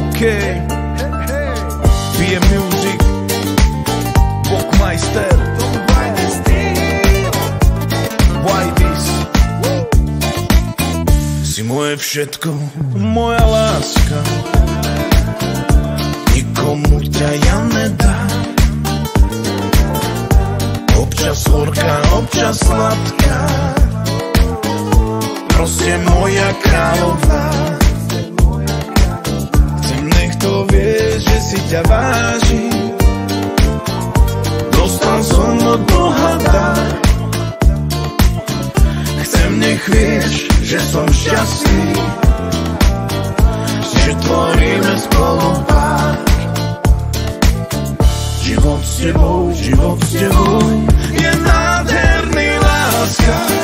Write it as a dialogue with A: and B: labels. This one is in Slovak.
A: OK, PM Music, Bockmeister, Whiteys. Si moje všetko, moja láska, nikomu ťa ja nedám. Občas horká, občas sladká, proste moja kráľová. Chcem, nech to vieš, že si ťa vážim. Dostal som od Boha dar. Chcem, nech vieš, že som šťastný, že tvoríme spolu pár. Život s tebou je nádherný, láska.